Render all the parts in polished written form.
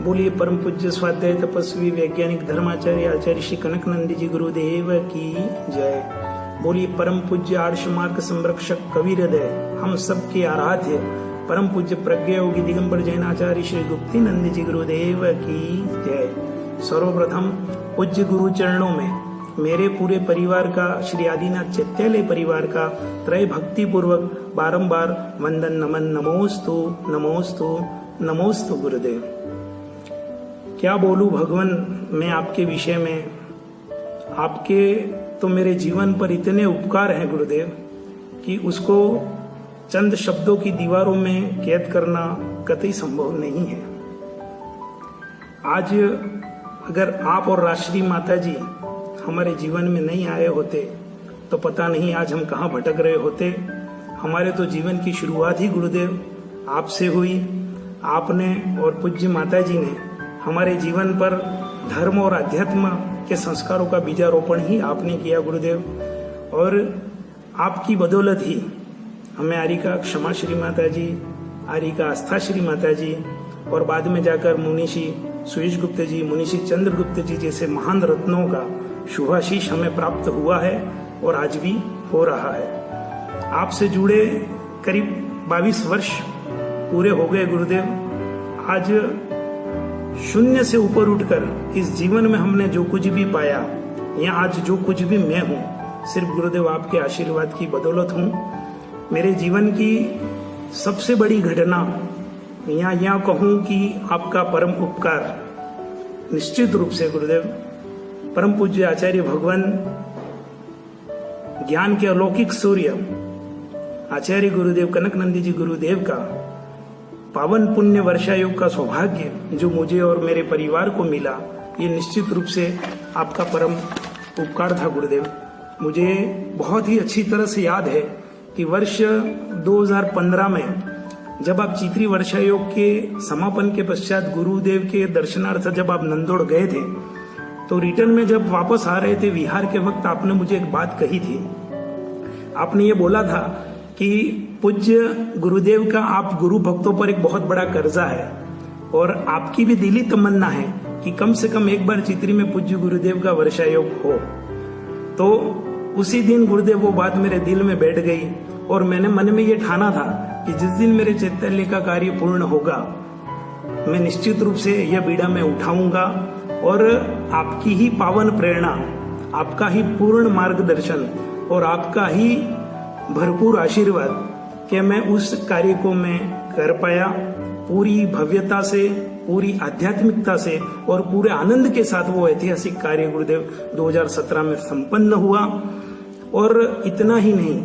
बोलिए परम पूज्य स्वाध्याय तपस्वी वैज्ञानिक धर्माचार्य आचार्य श्री कनकनंदी जी गुरुदेव की जय। बोलिए परम पूज्य आर्ष मार्ग संरक्षक कवि हृदय हम सबके आराध्य परम पूज्य प्रज्ञा योगी दिगंबर जैन आचार्य श्री गुप्ती नंदी जी गुरुदेव की जय। सर्वप्रथम पूज्य गुरु चरणों में मेरे पूरे परिवार का, श्री आदिनाथ चैत्यालय परिवार का त्रय भक्ति पूर्वक बारंबार वंदन नमन। नमोस्तु नमोस्तु नमोस्तु गुरुदेव। क्या बोलूं भगवान मैं आपके विषय में, आपके तो मेरे जीवन पर इतने उपकार हैं गुरुदेव कि उसको चंद शब्दों की दीवारों में कैद करना कतई संभव नहीं है। आज अगर आप और राष्ट्रीय माता जी हमारे जीवन में नहीं आए होते तो पता नहीं आज हम कहाँ भटक रहे होते। हमारे तो जीवन की शुरुआत ही गुरुदेव आपसे हुई। आपने और पूज्य माता जी ने हमारे जीवन पर धर्म और अध्यात्म के संस्कारों का बीजारोपण ही आपने किया गुरुदेव। और आपकी बदौलत ही हमें आरिका क्षमा श्री माता जी, आरिका आस्था श्री माता जी और बाद में जाकर मुनिषी सुयश गुप्त जी, मुनिषी चंद्रगुप्त जी जैसे महान रत्नों का शुभाशीष हमें प्राप्त हुआ है और आज भी हो रहा है। आपसे जुड़े करीब 22 वर्ष पूरे हो गए गुरुदेव। आज शून्य से ऊपर उठकर इस जीवन में हमने जो कुछ भी पाया या आज जो कुछ भी मैं हूँ, सिर्फ गुरुदेव आपके आशीर्वाद की बदौलत हूँ। मेरे जीवन की सबसे बड़ी घटना या कहूँ कि आपका परम उपकार निश्चित रूप से गुरुदेव परम पूज्य आचार्य भगवान ज्ञान के अलौकिक सूर्य आचार्य गुरुदेव कनकनंदी जी गुरुदेव का पावन पुण्य वर्षा योग का सौभाग्य जो मुझे और मेरे परिवार को मिला, ये निश्चित रूप से आपका परम उपकार था गुरुदेव। मुझे बहुत ही अच्छी तरह से याद है कि वर्ष 2015 में जब आप चित्री वर्षा योग के समापन के पश्चात गुरुदेव के दर्शनार्थ जब आप नंदोड़ गए थे तो रिटर्न में जब वापस आ रहे थे विहार के वक्त आपने मुझे एक बात कही थी। आपने ये बोला था कि पूज्य गुरुदेव का आप गुरु भक्तों पर एक बहुत बड़ा कर्जा है और आपकी भी दिली तमन्ना है कि कम से कम एक बार चित्री में पूज्य गुरुदेव का वर्षा योग हो। तो उसी दिन गुरुदेव वो बात मेरे दिल में बैठ गई और मैंने मन में ये ठाना था कि जिस दिन मेरे चैत्यालय का कार्य पूर्ण होगा मैं निश्चित रूप से यह बीड़ा में उठाऊंगा और आपकी ही पावन प्रेरणा, आपका ही पूर्ण मार्गदर्शन और आपका ही भरपूर आशीर्वाद कि मैं उस कार्य को मैं कर पाया पूरी भव्यता से, पूरी आध्यात्मिकता से और पूरे आनंद के साथ। वो ऐतिहासिक कार्य गुरुदेव 2017 में संपन्न हुआ। और इतना ही नहीं,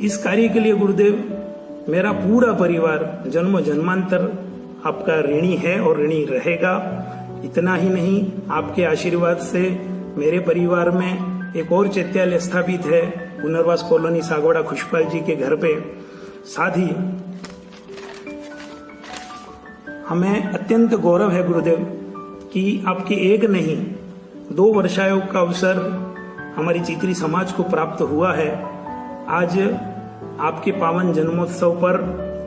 इस कार्य के लिए गुरुदेव मेरा पूरा परिवार जन्म जन्मांतर आपका ऋणी है और ऋणी रहेगा। इतना ही नहीं, आपके आशीर्वाद से मेरे परिवार में एक और चैत्यालय स्थापित है पुनर्वास कॉलोनी सागवाड़ा खुशपाल जी के घर पे। साथ ही हमें अत्यंत गौरव है गुरुदेव कि आपके एक नहीं 2 वर्षायोग का अवसर हमारी चित्री समाज को प्राप्त हुआ है। आज आपके पावन जन्मोत्सव पर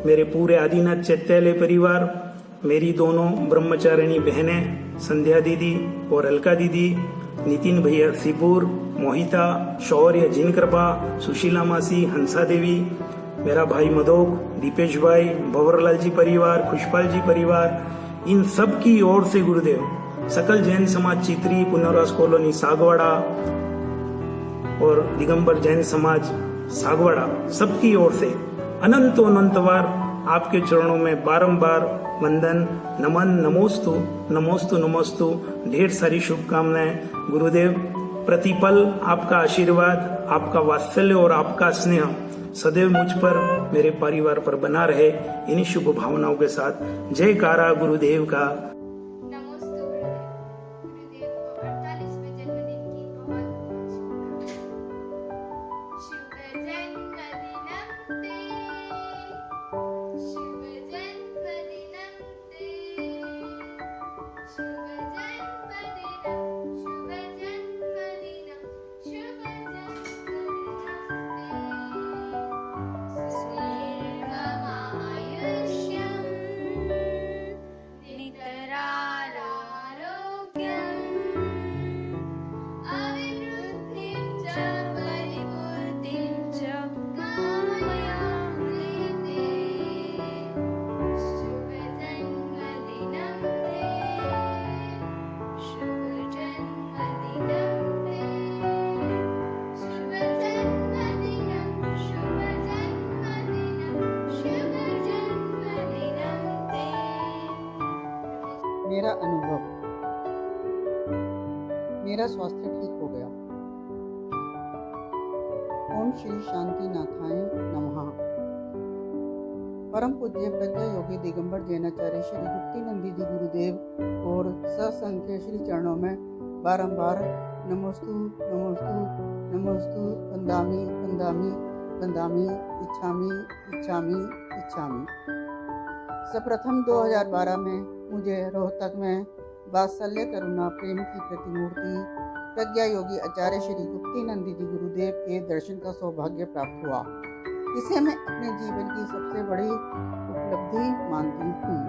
मेरे पूरे आदिनाथ चैत्यालय परिवार, मेरी दोनों ब्रह्मचारिणी बहनें संध्या दीदी और अलका दीदी, नितिन भैया सिपुर, मोहिता, शौर्य, जिन कृपा, सुशीला मासी, हंसा देवी, मेरा भाई मदोक, दीपेश भाई, भंवरलाल जी परिवार, खुशपाल जी परिवार, इन सब की ओर से गुरुदेव सकल जैन समाज चित्री पुनर्वास कॉलोनी सागवाड़ा और दिगंबर जैन समाज सागवाड़ा सबकी ओर से अनंत अनंतवार आपके चरणों में बारंबार वंदन नमन। नमोस्तु नमोस्तु नमोस्तु। ढेर सारी शुभकामनाएं गुरुदेव। प्रतिपल आपका आशीर्वाद, आपका वात्सल्य और आपका स्नेह सदैव मुझ पर, मेरे परिवार पर बना रहे। इन्हीं शुभ भावनाओं के साथ जयकारा गुरुदेव का। मेरा अनुभव, मेरा स्वास्थ्य ठीक हो गया। ओम श्री शांतिनाथाय नमः। परम पूज्य प्रज्ञा योगी दिगंबर जैनाचार्य श्री गुप्तीनंदी जी गुरुदेव और सत्संग श्री चरणों में बारंबार नमोस्तु नमोस्तु नमोस्तु वंदामि वंदामि वंदामि इच्छामि इच्छामि इच्छामि। सर्वप्रथम 2012 में मुझे रोहतक में वात्सल्य करुणा प्रेम की प्रतिमूर्ति प्रज्ञा योगी आचार्य श्री गुप्तीनंदी जी गुरुदेव के दर्शन का सौभाग्य प्राप्त हुआ। इसे मैं अपने जीवन की सबसे बड़ी उपलब्धि मानती हूँ,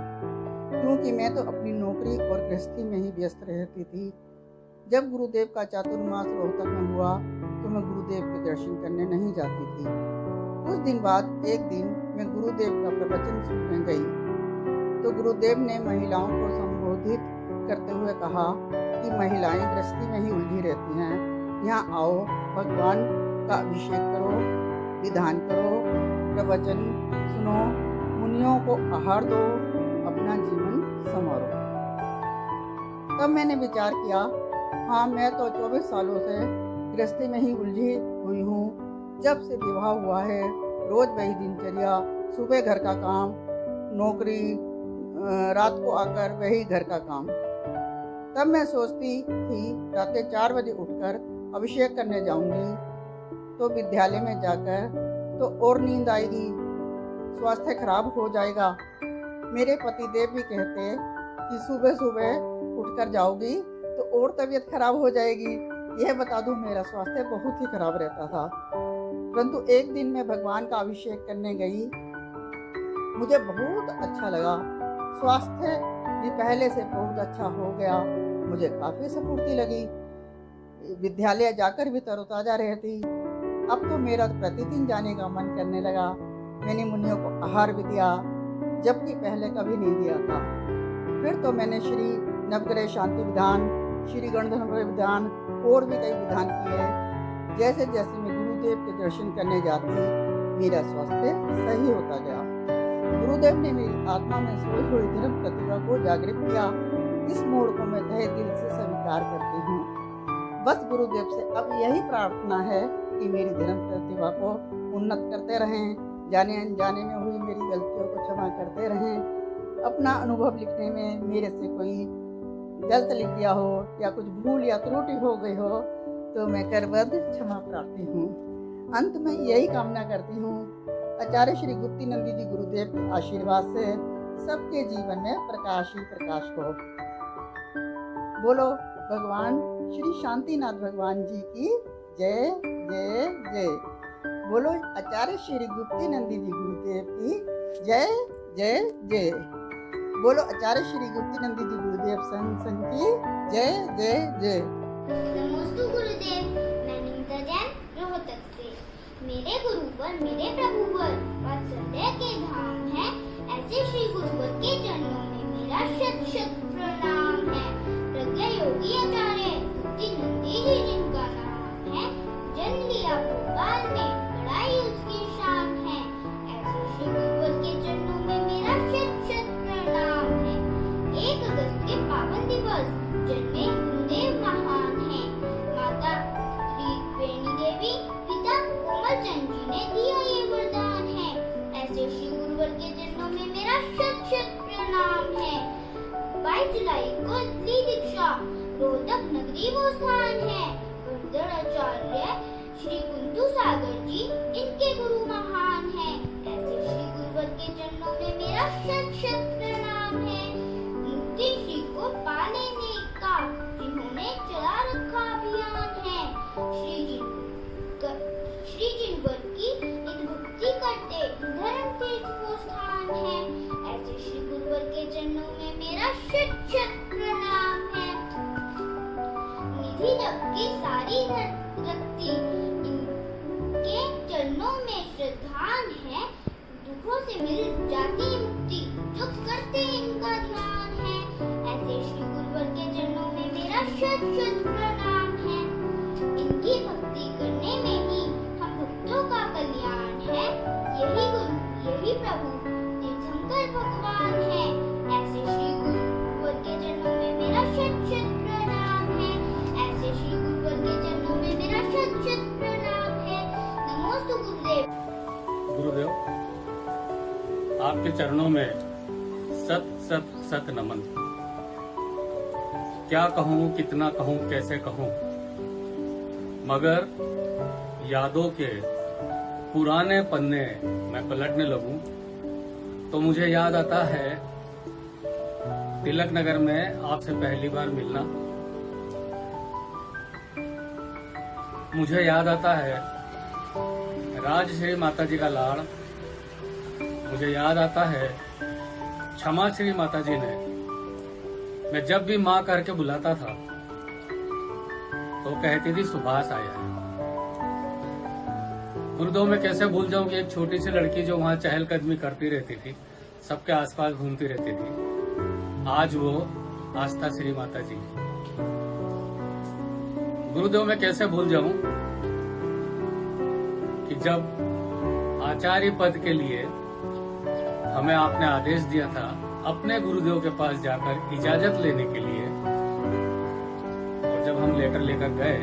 क्योंकि मैं तो अपनी नौकरी और गृहस्थी में ही व्यस्त रहती थी। जब गुरुदेव का चातुर्मास रोहतक में हुआ तो मैं गुरुदेव के दर्शन करने नहीं जाती थी। कुछ दिन बाद एक दिन मैं गुरुदेव का प्रवचन सुनने गई तो गुरुदेव ने महिलाओं को संबोधित करते हुए कहा कि महिलाएं गृहस्थी में ही उलझी रहती हैं, यहाँ आओ, भगवान का अभिषेक करो, विधान करो, प्रवचन सुनो, मुनियों को आहार दो, अपना जीवन संवारो। तब मैंने विचार किया, हाँ मैं तो 24 सालों से गृहस्थी में ही उलझी हुई हूँ। जब से विवाह हुआ है रोज वही दिनचर्या, सुबह घर का काम, नौकरी, रात को आकर वही घर का काम। तब मैं सोचती थी रात 4 बजे उठकर अभिषेक करने जाऊंगी तो विद्यालय में जाकर तो और नींद आएगी, स्वास्थ्य खराब हो जाएगा। मेरे पतिदेव भी कहते कि सुबह सुबह उठकर जाओगी तो और तबीयत खराब हो जाएगी। यह बता दूं, मेरा स्वास्थ्य बहुत ही खराब रहता था। परंतु एक दिन मैं भगवान का अभिषेक करने गई, मुझे बहुत अच्छा लगा। स्वास्थ्य भी पहले से बहुत अच्छा हो गया, मुझे काफी स्फूर्ति लगी। विद्यालय जाकर भी तरोताजा रहती। अब तो मेरा प्रतिदिन जाने का मन करने लगा। मैंने मुनियों को आहार भी दिया, जबकि पहले कभी नहीं दिया था। फिर तो मैंने श्री नवग्रह शांति विधान, श्री गणधर्म विधान और भी कई विधान किए। जैसे जैसे मैं गुरुदेव के दर्शन करने जाती, मेरा स्वास्थ्य सही होता गया। गुरुदेव ने मेरी आत्मा में सोई हुई धर्म प्रतिभा को जागृत किया। इस मोड़ को मैं तहे दिल से स्वीकार करती हूँ। बस गुरुदेव से अब यही प्रार्थना है कि मेरी धर्म प्रतिभा को उन्नत करते रहें, जाने अनजाने में हुई मेरी गलतियों को क्षमा करते रहें। अपना अनुभव लिखने में मेरे से कोई गलत लिख दिया हो या कुछ भूल या त्रुटि हो गई हो तो मैं करबद्ध क्षमा प्रार्थी हूँ। अंत में यही कामना करती हूँ, आचार्य श्री गुप्तीनंदी जी गुरुदेव के आशीर्वाद से सबके जीवन में प्रकाश ही प्रकाश हो। बोलो भगवान श्री शांतिनाथ भगवान जी की जय जय जय। बोलो आचार्य श्री गुप्तीनंदी जी गुरुदेव की जय जय जय। बोलो आचार्य श्री गुप्तीनंदी जी गुरुदेव संघ की जय जय जय। नमोस्तु गुरुदेव, मैं निमिता जैन रोहतक से। मेरे गुरुवर, मेरे प्रभुवर वात्सल्य के धाम है, ऐसे श्री गुरुवर के चरणों में मेरा शत शत प्रणाम है। प्रज्ञा योगी आचार्य गुप्तीनंदी जी जिनका नाम है, जन्म लिया भोपाल में, बड़ाई उसकी शान है। ऐसे श्री गुरुवर के चरणों में मेरा शत शत प्रणाम है। 1 अगस्त के पावन दिवस जन्मे गुरुदेव महान है। माता श्री वेणी देवी, पिता कोमल चंद जी ने दिया ये वरदान है। ऐसे श्री गुरुवर के चरणों में मेरा शत शत प्रणाम है। 22 जुलाई को ली दीक्षा, रोहतक नगरी वो स्थान है। आचार्य श्री कुंतु सागर जी इनके गुरु महान है। ऐसे श्री गुरुवर के चरणों में मेरा शत शत प्रणाम है। मुक्ति श्री को पाने का जिन्होंने चला रखा अभियान है। श्री जिनवर की नित भक्ति करते धर्म तीर्थ को स्थान है। ऐसे श्री गुरुवर के चरणों में मेरा शत शत प्रणाम है। निधि जप की सारी शक्ति इनके चरणों में श्रद्धान है। दुखों से मिल जाती मुक्ति जो करते इनका ध्यान है। ऐसे श्री गुरुवर के चरणों में मेरा शत शत प्रणाम है। इनकी भक्ति करने में ही हम भक्तों का कल्याण है। यही गुरु, यही प्रभु तीर्थंकर भगवान है। ऐसे श्री गुरुवर के चरणों गुरुदेव, आपके चरणों में सत सत सत नमन। क्या कहूँ, कितना कहूँ, कैसे कहूँ, मगर यादों के पुराने पन्ने मैं पलटने लगूं तो मुझे याद आता है तिलक नगर में आपसे पहली बार मिलना। मुझे याद आता है राजश्री माता जी का लाड़। मुझे याद आता है क्षमा श्री माता जी ने, मैं जब भी माँ करके बुलाता था तो कहती थी सुभाष आया है। गुरुदेव में कैसे भूल जाऊं कि एक छोटी सी लड़की जो वहां चहलकदमी करती रहती थी, सबके आसपास घूमती रहती थी, आज वो आस्था श्री माता जी। गुरुदेव में कैसे भूल जाऊं कि जब आचार्य पद के लिए हमें आपने आदेश दिया था अपने गुरुदेव के पास जाकर इजाजत लेने के लिए, और जब हम लेटर लेकर गए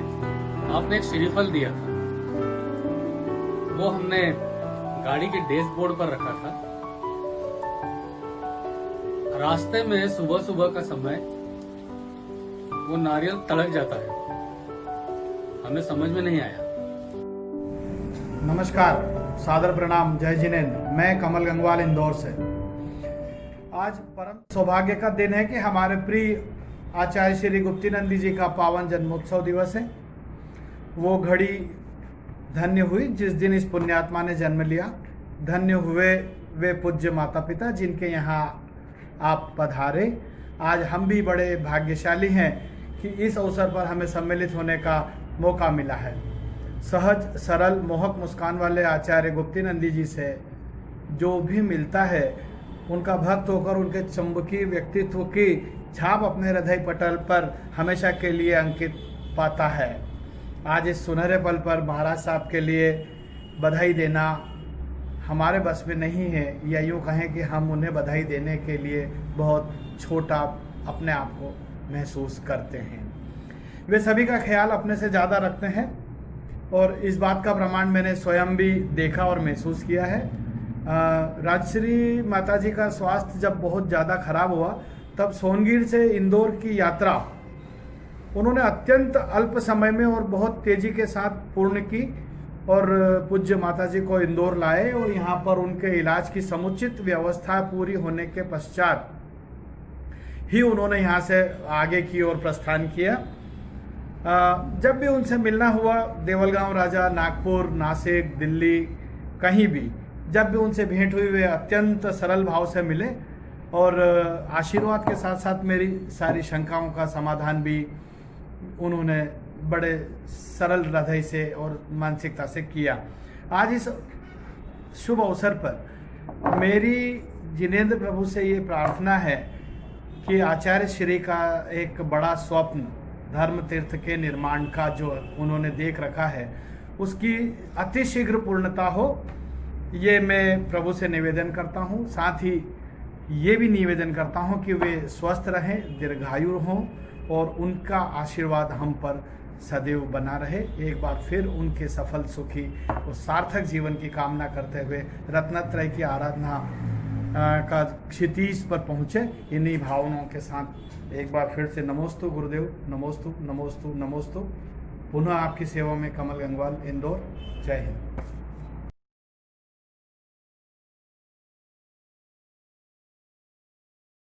आपने एक श्रीफल दिया था, वो हमने गाड़ी के डैशबोर्ड पर रखा था। रास्ते में सुबह सुबह का समय वो नारियल तड़क जाता है, हमें समझ में नहीं आया। नमस्कार, सादर प्रणाम, जय जिनेन्द्र। मैं कमल गंगवाल इंदौर से। आज परम सौभाग्य का दिन है कि हमारे प्रिय आचार्य श्री गुप्तीनंदी जी का पावन जन्मोत्सव दिवस है। वो घड़ी धन्य हुई जिस दिन इस पुण्यात्मा ने जन्म लिया। धन्य हुए वे पूज्य माता पिता जिनके यहाँ आप पधारे। आज हम भी बड़े भाग्यशाली हैं कि इस अवसर पर हमें सम्मिलित होने का मौका मिला है। सहज सरल मोहक मुस्कान वाले आचार्य गुप्तीनंदी जी से जो भी मिलता है, उनका भक्त होकर उनके चुंबकीय व्यक्तित्व की छाप अपने हृदय पटल पर हमेशा के लिए अंकित पाता है। आज इस सुनहरे पल पर महाराज साहब के लिए बधाई देना हमारे बस में नहीं है, या यूँ कहें कि हम उन्हें बधाई देने के लिए बहुत छोटा अपने आप को महसूस करते हैं। वे सभी का ख्याल अपने से ज़्यादा रखते हैं और इस बात का प्रमाण मैंने स्वयं भी देखा और महसूस किया है। राजश्री माता जी का स्वास्थ्य जब बहुत ज़्यादा खराब हुआ तब सोनगीर से इंदौर की यात्रा उन्होंने अत्यंत अल्प समय में और बहुत तेज़ी के साथ पूर्ण की और पूज्य माता जी को इंदौर लाए और यहाँ पर उनके इलाज की समुचित व्यवस्था पूरी होने के पश्चात ही उन्होंने यहाँ से आगे की ओर प्रस्थान किया। जब भी उनसे मिलना हुआ, देवलगांव राजा, नागपुर, नासिक, दिल्ली, कहीं भी जब भी उनसे भेंट हुई, वे अत्यंत सरल भाव से मिले और आशीर्वाद के साथ साथ मेरी सारी शंकाओं का समाधान भी उन्होंने बड़े सरल हृदय से और मानसिकता से किया। आज इस शुभ अवसर पर मेरी जिनेन्द्र प्रभु से ये प्रार्थना है कि आचार्य श्री का एक बड़ा स्वप्न धर्म तीर्थ के निर्माण का जो उन्होंने देख रखा है, उसकी अतिशीघ्र पूर्णता हो, ये मैं प्रभु से निवेदन करता हूँ। साथ ही ये भी निवेदन करता हूँ कि वे स्वस्थ रहें, दीर्घायु हों और उनका आशीर्वाद हम पर सदैव बना रहे। एक बार फिर उनके सफल, सुखी और सार्थक जीवन की कामना करते हुए रत्नत्रय की आराधना का क्षितिज पर पहुँचे। इन्हीं भावनाओं के साथ एक बार फिर से नमोस्तु गुरुदेव, नमोस्तु नमोस्तु नमोस्तु। पुनः आपकी सेवा में कमल गंगवाल, इंदौर। जय हिंद।